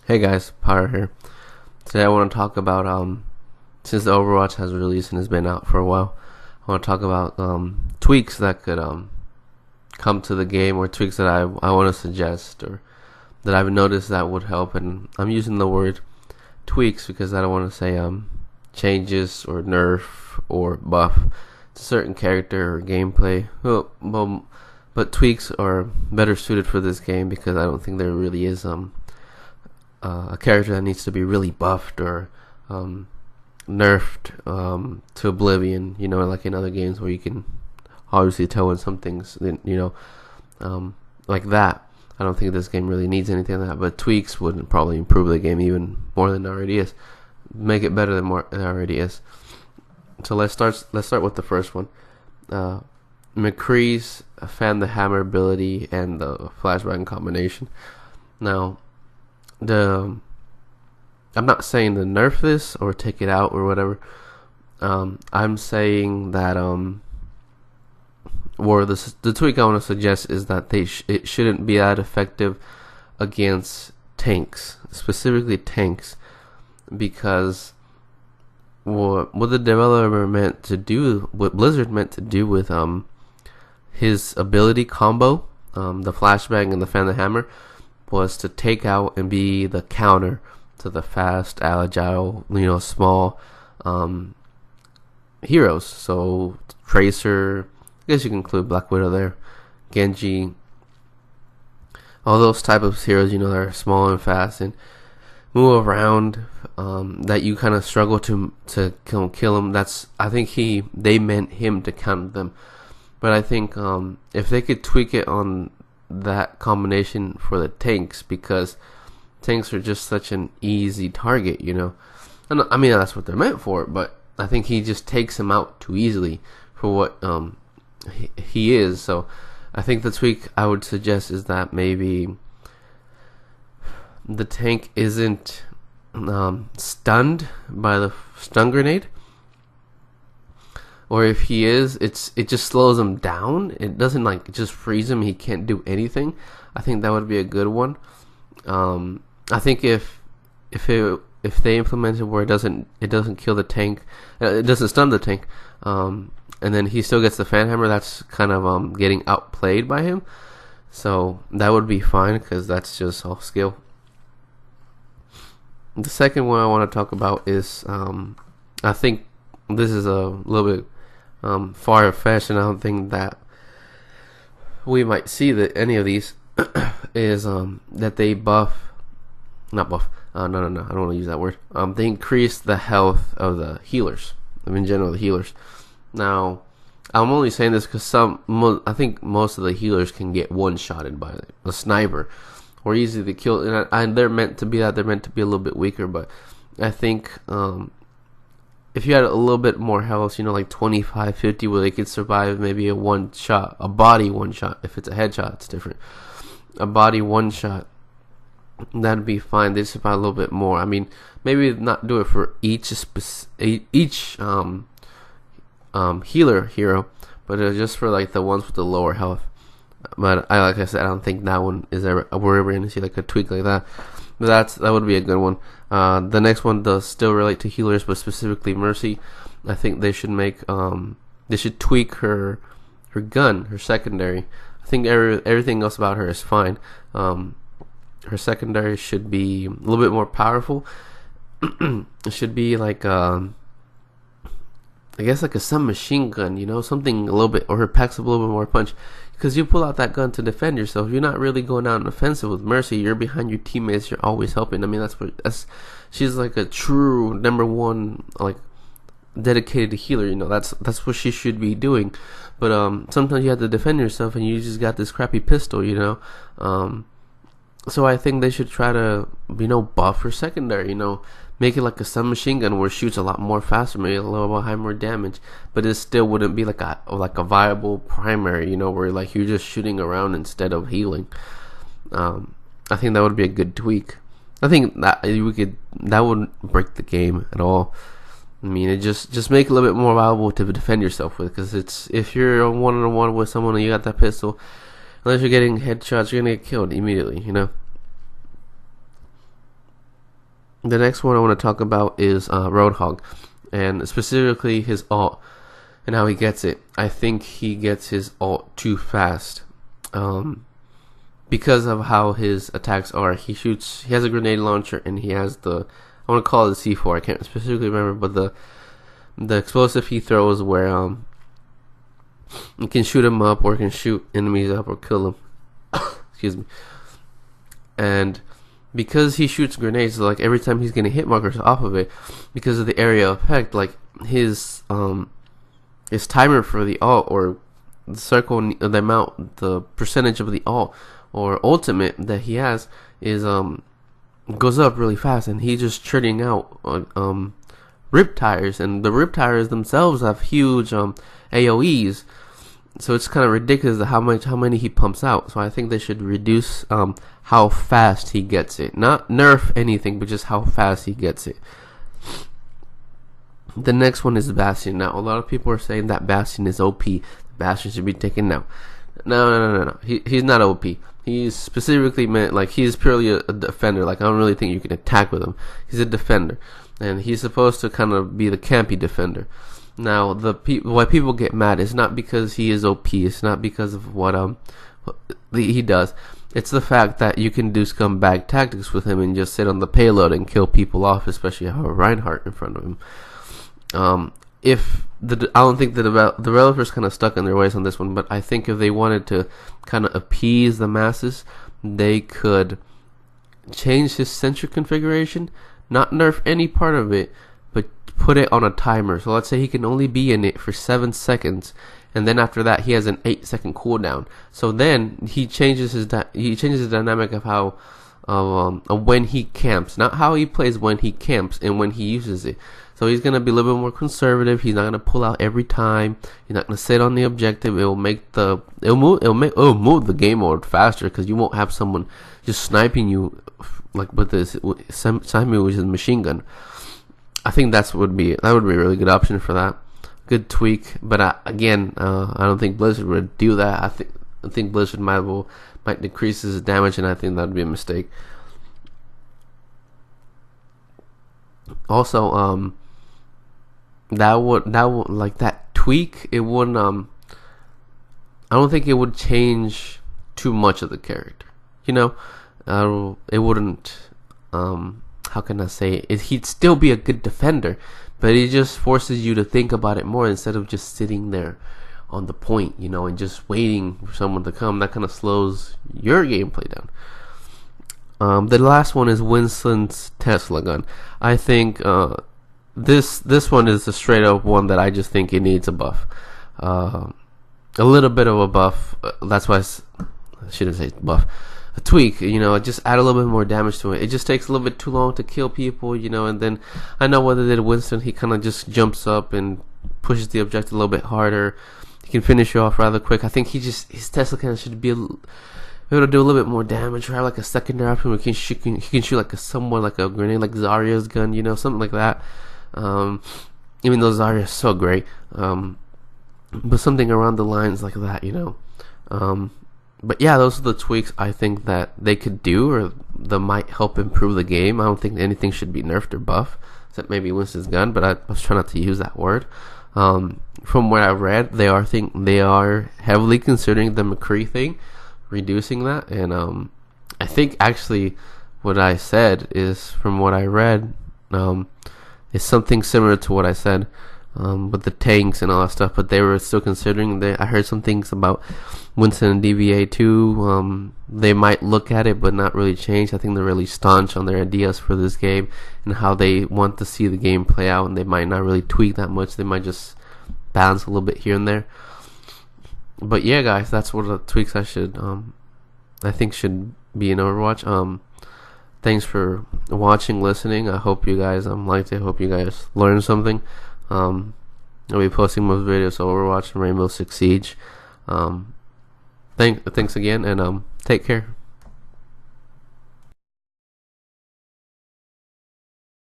Hey guys, Pyre here. Today I want to talk about since the Overwatch has released and has been out for a while, I want to talk about tweaks that could come to the game, or tweaks that I want to suggest, or that I've noticed that would help. And I'm using the word tweaks because I don't want to say changes or nerf or buff to a certain character or gameplay. But tweaks are better suited for this game because I don't think there really is a character that needs to be really buffed or nerfed to oblivion, like in other games where you can obviously tell when some things, like that. I don't think this game really needs anything like that, but tweaks would probably improve the game even more than it already is, make it better than it already is. So let's start with the first one. McCree's Fan the Hammer ability and the flashbang combination. Now, I'm not saying to nerf this or take it out or whatever. I'm saying that or the tweak I want to suggest is that it shouldn't be that effective against tanks, specifically tanks, because what the developer meant to do, what Blizzard meant to do with his ability combo, the flashbang and the fan the hammer, was to take out and be the counter to the fast, agile, small heroes. So Tracer, I guess you can include Black Widow there, Genji, all those type of heroes, that are small and fast and move around, that you kind of struggle to kill them. I think they meant him to counter them. But I think if they could tweak it on that combination for the tanks, because tanks are just such an easy target, and I mean that's what they're meant for, but I think he just takes him out too easily for what he is. So I think the tweak I would suggest is that maybe the tank isn't stunned by the stun grenade, or if he is, it just slows him down. It doesn't just freeze him. He can't do anything. I think that would be a good one. I think if they implement it where it doesn't kill the tank, it doesn't stun the tank, and then he still gets the fan hammer, that's kind of getting outplayed by him. So that would be fine because that's just all skill. The second one I want to talk about is I think this is a little bit far-fetched, and I don't think that we might see that any of these is that they not buff. No, I don't want to use that word. They increase the health of the healers. In general, the healers. Now, I'm only saying this because I think most of the healers can get one-shotted by a sniper, or easy to kill. And they're meant to be that. They're meant to be a little bit weaker, but I think if you had a little bit more health, like 25, 50, where they could survive maybe a one-shot, a body one-shot. If it's a headshot, it's different. A body one-shot, that'd be fine. They survive a little bit more. I mean, maybe not do it for each healer hero, but just for the ones with the lower health. But like I said, I don't think that one is we're ever going to see a tweak like that. But that would be a good one. The next one does still relate to healers, but specifically Mercy. I think they should they should tweak her gun, her secondary. I think everything else about her is fine. Her secondary should be a little bit more powerful. It should be I guess a submachine gun, something a little bit, or her packs a little bit more punch. Because you pull out that gun to defend yourself. You're not really going out on offensive with Mercy. You're behind your teammates. You're always helping. I mean, she's like a true number one, dedicated healer. That's what she should be doing. But sometimes you have to defend yourself, and you just got this crappy pistol. So I think they should try to, buff her secondary. Make it like a submachine gun where it shoots a lot more faster, maybe a little bit more damage, but it still wouldn't be like a viable primary, where you're just shooting around instead of healing. I think that would be a good tweak. I think that that wouldn't break the game at all. I mean, it just make it a little bit more viable to defend yourself with, because if you're on one-on-one with someone and you got that pistol, unless you're getting headshots, you're gonna get killed immediately. The next one I want to talk about is Roadhog, and specifically his ult and how he gets it. I think he gets his ult too fast. Because of how his attacks are. He has a grenade launcher, and he has I want to call it the C4. I can't specifically remember, but the explosive he throws where you can shoot him up, or can shoot enemies up, or kill them. Excuse me. And because he shoots grenades, like every time he's getting hit markers off of it, because of the area effect, like his timer for the ult, or the circle, the amount, the percentage of the ult or ultimate that he has is goes up really fast, and he's just churning out rip tires, and the rip tires themselves have huge AoEs, so it's kind of ridiculous how many he pumps out. So I think they should reduce how fast he gets it, not nerf anything, but just how fast he gets it. The next one is Bastion. Now a lot of people are saying that Bastion is OP. Bastion should be taken now. No. He's not OP. He's specifically meant, like, he's purely a defender. Like, I don't really think you can attack with him. He's a defender, and he's supposed to kind of be the campy defender. Now, why people get mad is not because he is OP. It's not because of what he does. It's the fact that you can do scumbag tactics with him and just sit on the payload and kill people off, especially have a Reinhardt in front of him. I don't think that the developers kind of stuck in their ways on this one, but I think if they wanted to kind of appease the masses, they could change his sentry configuration, not nerf any part of it, but put it on a timer. So let's say he can only be in it for 7 seconds, and then after that he has an 8-second cooldown. So then he changes the dynamic of how when he camps, not how he plays when he camps and when he uses it. So he's gonna be a little bit more conservative. He's not gonna pull out every time. He's not gonna sit on the objective. It'll move the game mode faster, because you won't have someone just sniping you like with this sniping with his machine gun. I think that would be a really good option for that. Good tweak, but again, I don't think Blizzard would do that. I think Blizzard might decrease his damage, and I think that would be a mistake. Also, that would like that tweak, it wouldn't I don't think it would change too much of the character, you know. It wouldn't how can I say it? He'd still be a good defender, but it just forces you to think about it more instead of just sitting there on the point, you know, and just waiting for someone to come. That kind of slows your gameplay down. The last one is Winston's Tesla gun. I think this one is a straight up one that I just think it needs a buff, a little bit of a buff. That's why I shouldn't say buff, a tweak. You know, just add a little bit more damage to it. It just takes a little bit too long to kill people, you know. And then I know what they did Winston. He kind of just jumps up and pushes the objective a little bit harder. He can finish you off rather quick. I think his Tesla cannon should be able to do a little bit more damage, or have like a secondary option where he can shoot like someone like a grenade, like Zarya's gun, you know, something like that. Even though Zarya is so great, but something around the lines like that, you know. But yeah, those are the tweaks I think that they could do, or that might help improve the game. I don't think anything should be nerfed or buffed, except maybe Winston's gun, but I was trying not to use that word. From what I've read, they are heavily considering the McCree thing, reducing that, and I think actually what I said is, from what I read, is something similar to what I said, with the tanks and all that stuff, but they were still considering. I heard some things about Winston and D.VA too. They might look at it but not really change. I think they're really staunch on their ideas for this game and how they want to see the game play out, and they might not really tweak that much. They might just balance a little bit here and there. But yeah, guys, that's what the tweaks I think should be in Overwatch. Thanks for watching, listening. I hope you guys liked it. I hope you guys learned something. I'll be posting most videos of Overwatch and Rainbow Six Siege. Thanks again, and take care.